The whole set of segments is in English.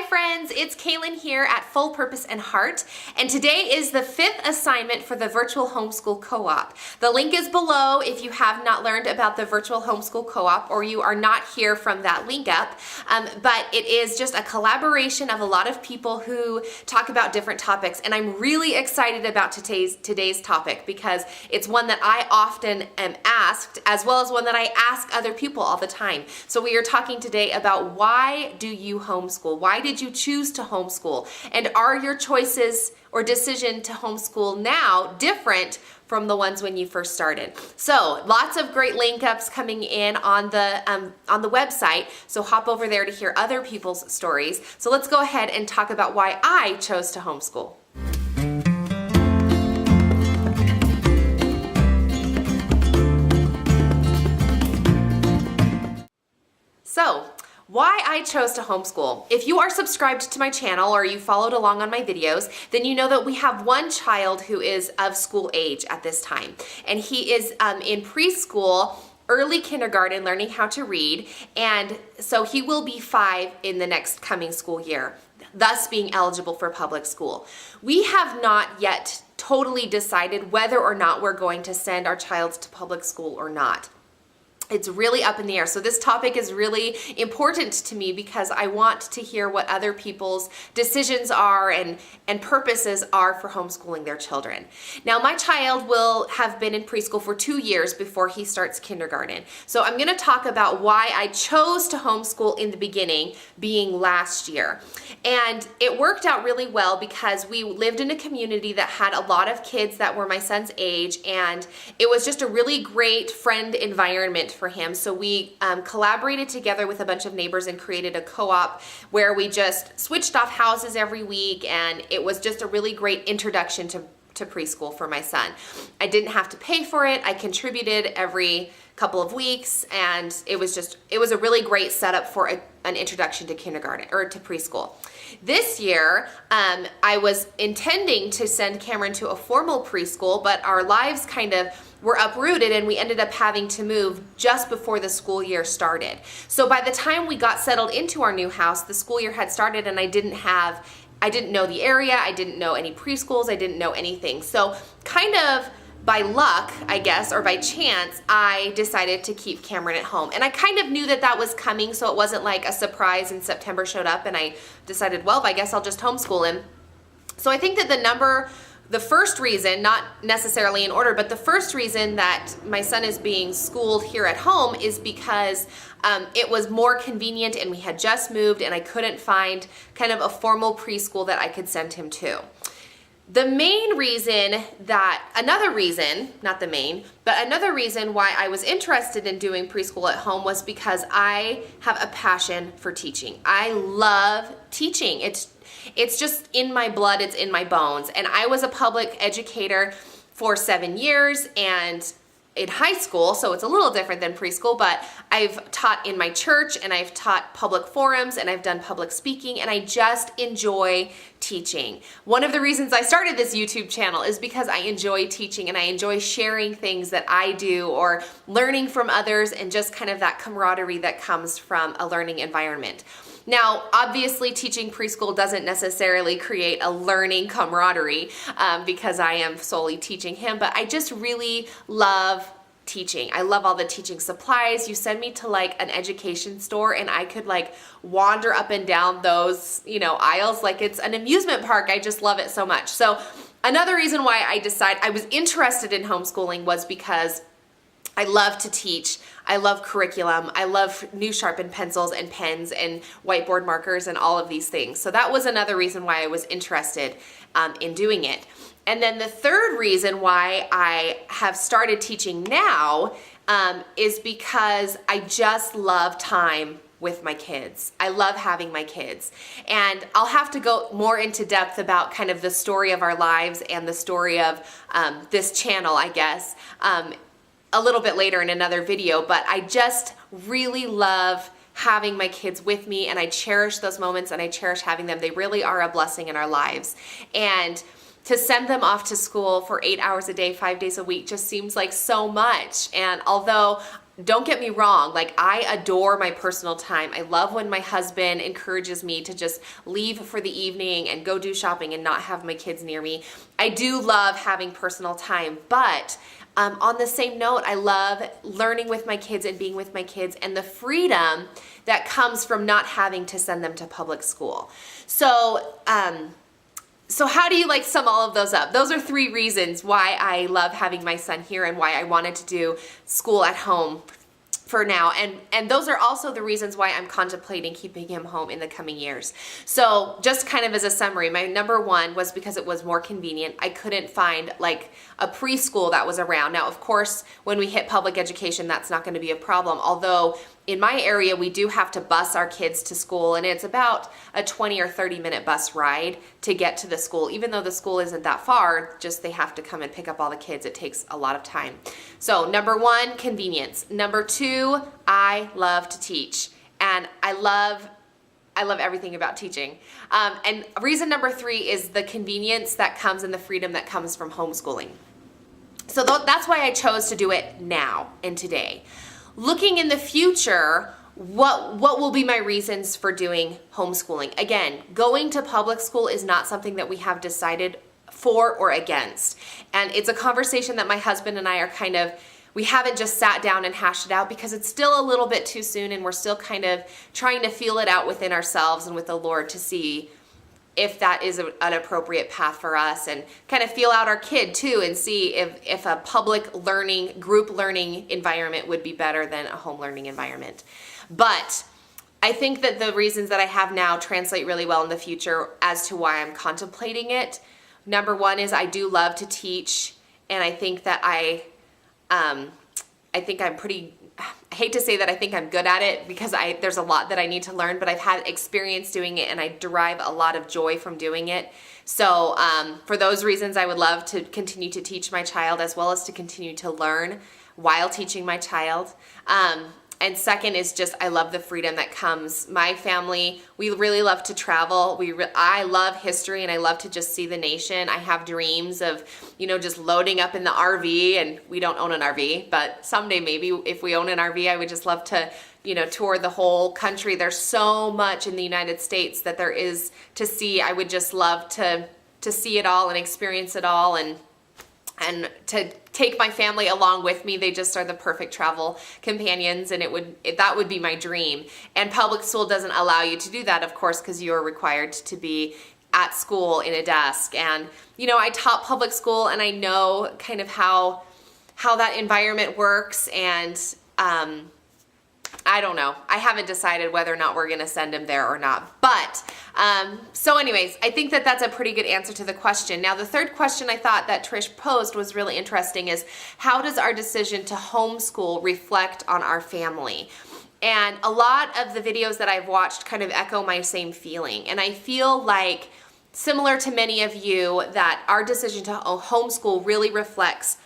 Hi friends, it's Kaylin here at Full Purpose and Heart, and today is the 5th assignment for the Virtual Homeschool Co-op. The link is below if you have not learned about the Virtual Homeschool Co-op or you are not here from that link up, but it is just a collaboration of a lot of people who talk about different topics, and I'm really excited about today's topic because it's one that I often am asked, as well as one that I ask other people all the time. So we are talking today about why do you homeschool? Why did you choose to homeschool? And are your choices or decision to homeschool now different from the ones when you first started? So lots of great link ups coming in on the website. So hop over there to hear other people's stories. So let's go ahead and talk about why I chose to homeschool. So, why I chose to homeschool. If you are subscribed to my channel or you followed along on my videos, then you know that we have one child who is of school age at this time. And he is in preschool, early kindergarten, learning how to read. And so he will be 5 in the next coming school year, thus being eligible for public school. We have not yet totally decided whether or not we're going to send our child to public school or not. It's really up in the air. So this topic is really important to me because I want to hear what other people's decisions are and purposes are for homeschooling their children. Now, my child will have been in preschool for 2 years before he starts kindergarten. So I'm going to talk about why I chose to homeschool in the beginning, being last year. And it worked out really well because we lived in a community that had a lot of kids that were my son's age, and it was just a really great friend environment for him. So we collaborated together with a bunch of neighbors and created a co-op where we just switched off houses every week, and it was just a really great introduction to preschool for my son. I didn't have to pay for it. I contributed every couple of weeks, and it was a really great setup for an introduction to kindergarten or to preschool. This year, I was intending to send Cameron to a formal preschool, but our lives kind of were uprooted and we ended up having to move just before the school year started. So by the time we got settled into our new house, the school year had started, and I didn't know the area, I didn't know any preschools, I didn't know anything. So kind of by luck, I guess, or by chance, I decided to keep Cameron at home. And I kind of knew that was coming, so it wasn't like a surprise and September showed up and I decided, well, I guess I'll just homeschool him. So I think that the first reason, not necessarily in order, but the first reason that my son is being schooled here at home is because it was more convenient, and we had just moved and I couldn't find kind of a formal preschool that I could send him to. Another reason why I was interested in doing preschool at home was because I have a passion for teaching. I love teaching. It's just in my blood, it's in my bones. And I was a public educator for 7 years and in high school, so it's a little different than preschool, but I've taught in my church and I've taught public forums and I've done public speaking, and I just enjoy teaching. One of the reasons I started this YouTube channel is because I enjoy teaching and I enjoy sharing things that I do or learning from others, and just kind of that camaraderie that comes from a learning environment. Now, obviously, teaching preschool doesn't necessarily create a learning camaraderie because I am solely teaching him, but I just really love teaching. I love all the teaching supplies. You send me to like an education store and I could like wander up and down those, aisles like it's an amusement park. I just love it so much. So another reason why I was interested in homeschooling was because I love to teach. I love curriculum. I love new sharpened pencils and pens and whiteboard markers and all of these things. So that was another reason why I was interested in doing it. And then the third reason why I have started teaching now is because I just love time with my kids. I love having my kids. And I'll have to go more into depth about kind of the story of our lives and the story of this channel, I guess, a little bit later in another video, but I just really love having my kids with me, and I cherish those moments and I cherish having them. They really are a blessing in our lives. And to send them off to school for 8 hours a day, 5 days a week just seems like so much. And although don't get me wrong, like I adore my personal time. I love when my husband encourages me to just leave for the evening and go do shopping and not have my kids near me. I do love having personal time, but on the same note, I love learning with my kids and being with my kids and the freedom that comes from not having to send them to public school. So how do you like sum all of those up? Those are 3 reasons why I love having my son here and why I wanted to do school at home for now. And those are also the reasons why I'm contemplating keeping him home in the coming years. So just kind of as a summary, my number 1 was because it was more convenient. I couldn't find like a preschool that was around. Now, of course, when we hit public education, that's not going to be a problem. Although in my area, we do have to bus our kids to school, and it's about a 20 or 30 minute bus ride to get to the school. Even though the school isn't that far, just they have to come and pick up all the kids. It takes a lot of time. So number 1, convenience. Number 2, I love to teach, and I love everything about teaching. And reason number 3 is the convenience that comes and the freedom that comes from homeschooling. So that's why I chose to do it now and today. Looking in the future, what will be my reasons for doing homeschooling? Again, going to public school is not something that we have decided for or against. And it's a conversation that my husband and I are we haven't just sat down and hashed it out because it's still a little bit too soon, and we're still kind of trying to feel it out within ourselves and with the Lord to see if that is an appropriate path for us, and kind of feel out our kid too and see if a public learning, group learning environment would be better than a home learning environment. But I think that the reasons that I have now translate really well in the future as to why I'm contemplating it. Number 1 is I do love to teach, and I think that I hate to say that I think I'm good at it because there's a lot that I need to learn, but I've had experience doing it and I derive a lot of joy from doing it. So for those reasons, I would love to continue to teach my child as well as to continue to learn while teaching my child. And second is just I love the freedom that comes. My family, we really love to travel. I love history and I love to just see the nation. I have dreams of, just loading up in the RV, and we don't own an RV, but someday maybe if we own an RV, I would just love to, tour the whole country. There's so much in the United States that there is to see. I would just love to see it all and experience it all, and to take my family along with me. They just are the perfect travel companions, and that would be my dream. And public school doesn't allow you to do that, of course, because you are required to be at school in a desk. And I taught public school, and I know kind of how that environment works, and I don't know. I haven't decided whether or not we're going to send him there or not. But, so anyways, I think that that's a pretty good answer to the question. Now, the third question I thought that Trish posed was really interesting is, how does our decision to homeschool reflect on our family? And a lot of the videos that I've watched kind of echo my same feeling. And I feel like, similar to many of you, that our decision to homeschool really reflects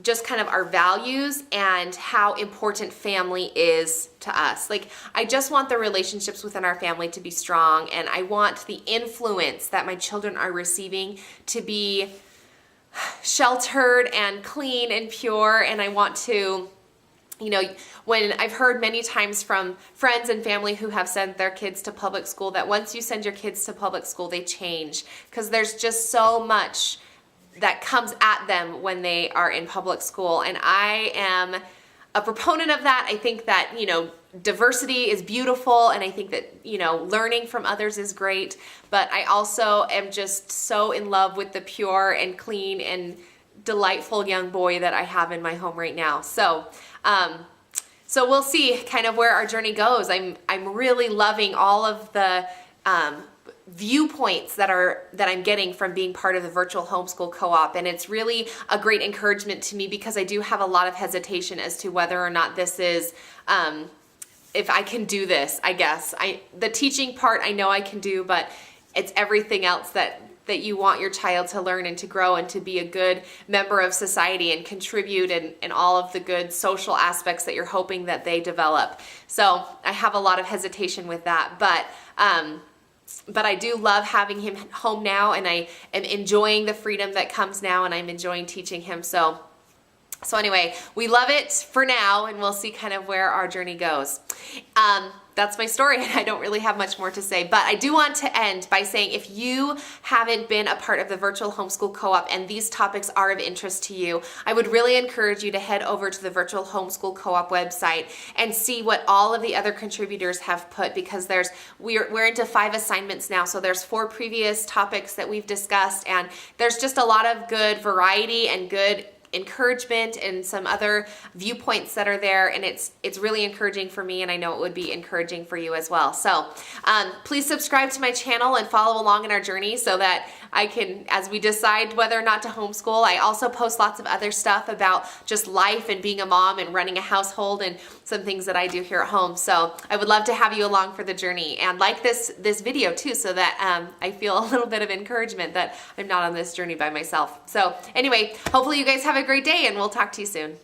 just kind of our values and how important family is to us. Like, I just want the relationships within our family to be strong, and I want the influence that my children are receiving to be sheltered and clean and pure. And I want to, when I've heard many times from friends and family who have sent their kids to public school, that once you send your kids to public school, they change, because there's just so much that comes at them when they are in public school. And I am a proponent of that. I think that, diversity is beautiful, and I think that, learning from others is great, but I also am just so in love with the pure and clean and delightful young boy that I have in my home right now. So we'll see kind of where our journey goes. I'm really loving all of the viewpoints that I'm getting from being part of the Virtual Homeschool Co-op, and it's really a great encouragement to me, because I do have a lot of hesitation as to whether or not this is if I can do this. I guess the teaching part I know I can do, but it's everything else that you want your child to learn and to grow and to be a good member of society and contribute and all of the good social aspects that you're hoping that they develop. So I have a lot of hesitation with that, but I do love having him home now, and I am enjoying the freedom that comes now, and I'm enjoying teaching him. So So anyway, we love it for now, and we'll see kind of where our journey goes. That's my story, and I don't really have much more to say, but I do want to end by saying if you haven't been a part of the Virtual Homeschool Co-op and these topics are of interest to you, I would really encourage you to head over to the Virtual Homeschool Co-op website and see what all of the other contributors have put, because we're into 5 assignments now, so there's 4 previous topics that we've discussed, and there's just a lot of good variety and good encouragement and some other viewpoints that are there, and it's really encouraging for me, and I know it would be encouraging for you as well. So please subscribe to my channel and follow along in our journey so that I can, as we decide whether or not to homeschool. I also post lots of other stuff about just life and being a mom and running a household and some things that I do here at home. So I would love to have you along for the journey, and like this video too, so that I feel a little bit of encouragement that I'm not on this journey by myself. So anyway, hopefully you guys have a great day, and we'll talk to you soon.